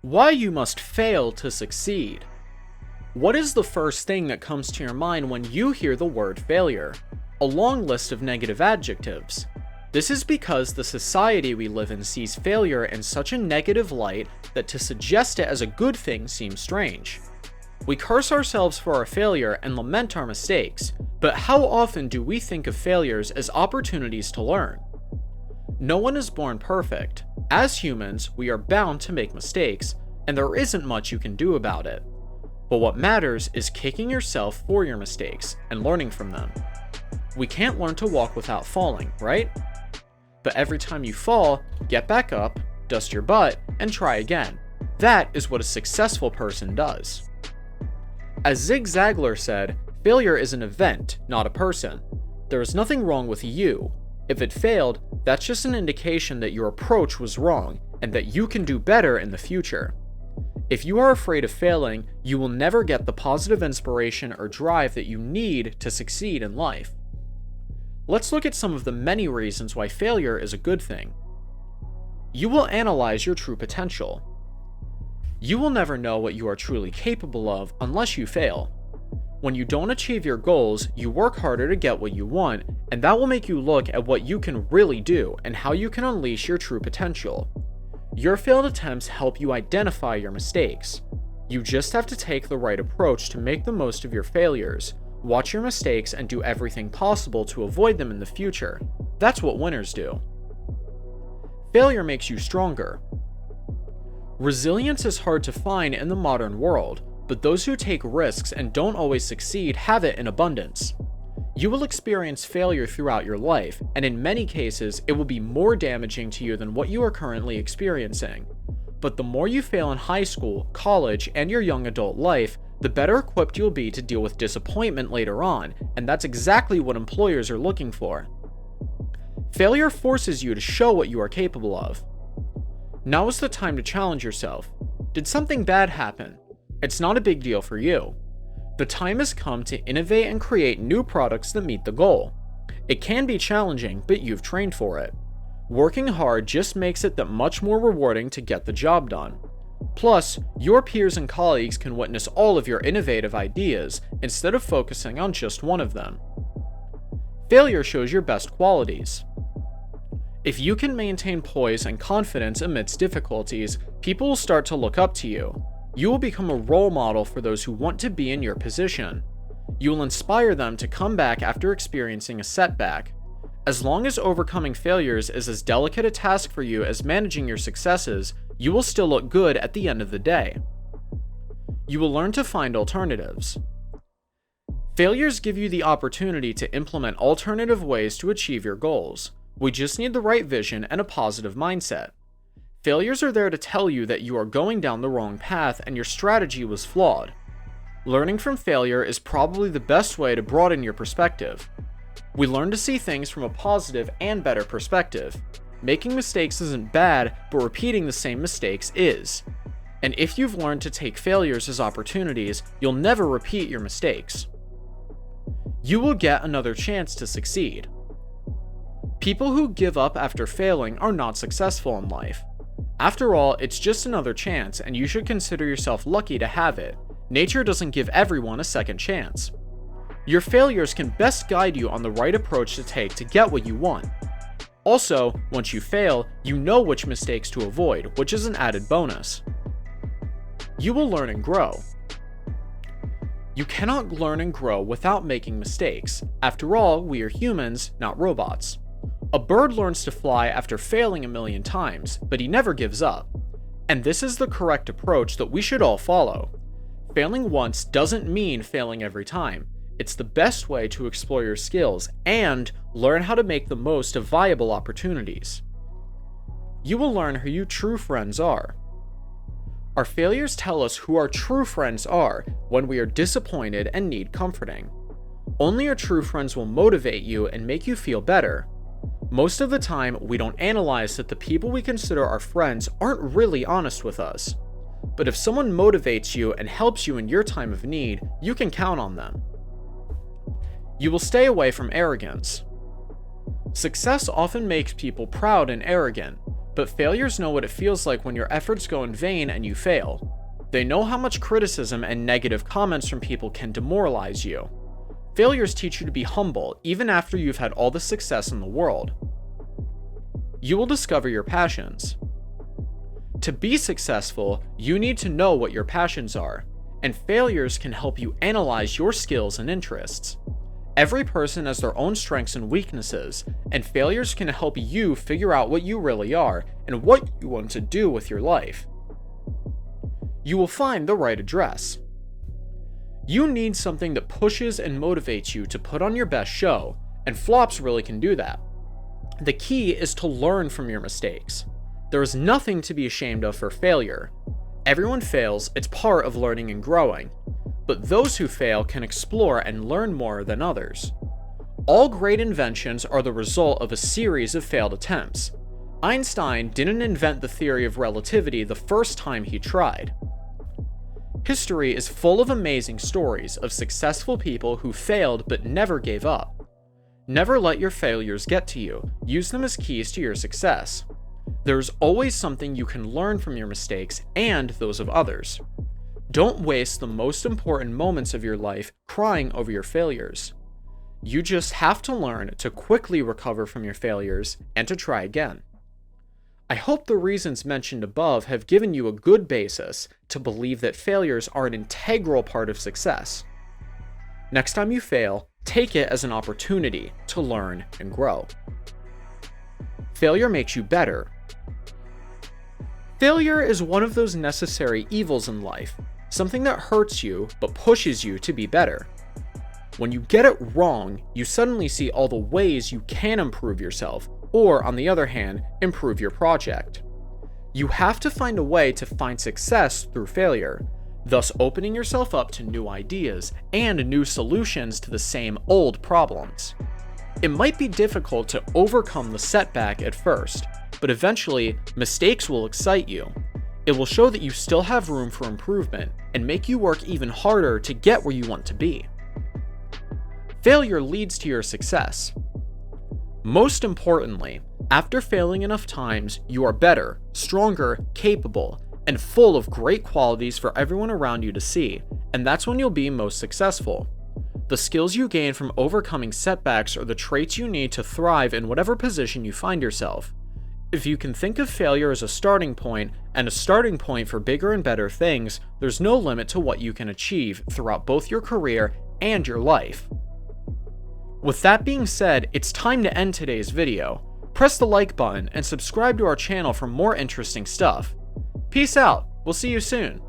Why you must fail to succeed. What is the first thing that comes to your mind when you hear the word failure? A long list of negative adjectives. This is because the society we live in sees failure in such a negative light that to suggest it as a good thing seems strange. We curse ourselves for our failure and lament our mistakes, but how often do we think of failures as opportunities to learn? No one is born perfect. As humans, we are bound to make mistakes, and there isn't much you can do about it. But what matters is kicking yourself for your mistakes and learning from them. We can't learn to walk without falling, right? But every time you fall, get back up, dust your butt, and try again. That is what a successful person does. As Zig Ziglar said, failure is an event, not a person. There is nothing wrong with you. If it failed, that's just an indication that your approach was wrong and that you can do better in the future. If you are afraid of failing, you will never get the positive inspiration or drive that you need to succeed in life. Let's look at some of the many reasons why failure is a good thing. You will analyze your true potential. You will never know what you are truly capable of unless you fail. When you don't achieve your goals, you work harder to get what you want, and that will make you look at what you can really do and how you can unleash your true potential. Your failed attempts help you identify your mistakes. You just have to take the right approach to make the most of your failures. Watch your mistakes and do everything possible to avoid them in the future. That's what winners do. Failure makes you stronger. Resilience is hard to find in the modern world, but those who take risks and don't always succeed have it in abundance. You will experience failure throughout your life, and in many cases, it will be more damaging to you than what you are currently experiencing. But the more you fail in high school, college, and your young adult life, the better equipped you'll be to deal with disappointment later on, and that's exactly what employers are looking for. Failure forces you to show what you are capable of. Now is the time to challenge yourself. Did something bad happen? It's not a big deal for you. The time has come to innovate and create new products that meet the goal. It can be challenging, but you've trained for it. Working hard just makes it that much more rewarding to get the job done. Plus, your peers and colleagues can witness all of your innovative ideas instead of focusing on just one of them. Failure shows your best qualities. If you can maintain poise and confidence amidst difficulties, people will start to look up to you. You will become a role model for those who want to be in your position. You will inspire them to come back after experiencing a setback. As long as overcoming failures is as delicate a task for you as managing your successes, you will still look good at the end of the day. You will learn to find alternatives. Failures give you the opportunity to implement alternative ways to achieve your goals. We just need the right vision and a positive mindset. Failures are there to tell you that you are going down the wrong path and your strategy was flawed. Learning from failure is probably the best way to broaden your perspective. We learn to see things from a positive and better perspective. Making mistakes isn't bad, but repeating the same mistakes is. And if you've learned to take failures as opportunities, you'll never repeat your mistakes. You will get another chance to succeed. People who give up after failing are not successful in life. After all, it's just another chance, and you should consider yourself lucky to have it. Nature doesn't give everyone a second chance. Your failures can best guide you on the right approach to take to get what you want. Also, once you fail, you know which mistakes to avoid, which is an added bonus. You will learn and grow. You cannot learn and grow without making mistakes. After all, we are humans, not robots. A bird learns to fly after failing a million times, but he never gives up. And this is the correct approach that we should all follow. Failing once doesn't mean failing every time. It's the best way to explore your skills and learn how to make the most of viable opportunities. You will learn who your true friends are. Our failures tell us who our true friends are when we are disappointed and need comforting. Only our true friends will motivate you and make you feel better. Most of the time, we don't analyze that the people we consider our friends aren't really honest with us. But if someone motivates you and helps you in your time of need, you can count on them. You will stay away from arrogance. Success often makes people proud and arrogant. But failures know what it feels like when your efforts go in vain and you fail. They know how much criticism and negative comments from people can demoralize you. Failures teach you to be humble even after you've had all the success in the world. You will discover your passions. To be successful, you need to know what your passions are, and failures can help you analyze your skills and interests. Every person has their own strengths and weaknesses, and failures can help you figure out what you really are and what you want to do with your life. You will find the right address. You need something that pushes and motivates you to put on your best show, and flops really can do that. The key is to learn from your mistakes. There is nothing to be ashamed of for failure. Everyone fails, it's part of learning and growing. But those who fail can explore and learn more than others. All great inventions are the result of a series of failed attempts. Einstein didn't invent the theory of relativity the first time he tried. History is full of amazing stories of successful people who failed but never gave up. Never let your failures get to you. Use them as keys to your success. There's always something you can learn from your mistakes and those of others. Don't waste the most important moments of your life crying over your failures. You just have to learn to quickly recover from your failures and to try again. I hope the reasons mentioned above have given you a good basis to believe that failures are an integral part of success. Next time you fail, take it as an opportunity to learn and grow. Failure makes you better. Failure is one of those necessary evils in life, something that hurts you but pushes you to be better. When you get it wrong, you suddenly see all the ways you can improve yourself, or on the other hand, improve your project. You have to find a way to find success through failure, thus opening yourself up to new ideas and new solutions to the same old problems. It might be difficult to overcome the setback at first, but eventually, mistakes will excite you. It will show that you still have room for improvement and make you work even harder to get where you want to be. Failure leads to your success. Most importantly, after failing enough times, you are better, stronger, capable, and full of great qualities for everyone around you to see, and that's when you'll be most successful. The skills you gain from overcoming setbacks are the traits you need to thrive in whatever position you find yourself. If you can think of failure as a starting point, and a starting point for bigger and better things, there's no limit to what you can achieve throughout both your career and your life. With that being said, it's time to end today's video. Press the like button and subscribe to our channel for more interesting stuff. Peace out, we'll see you soon.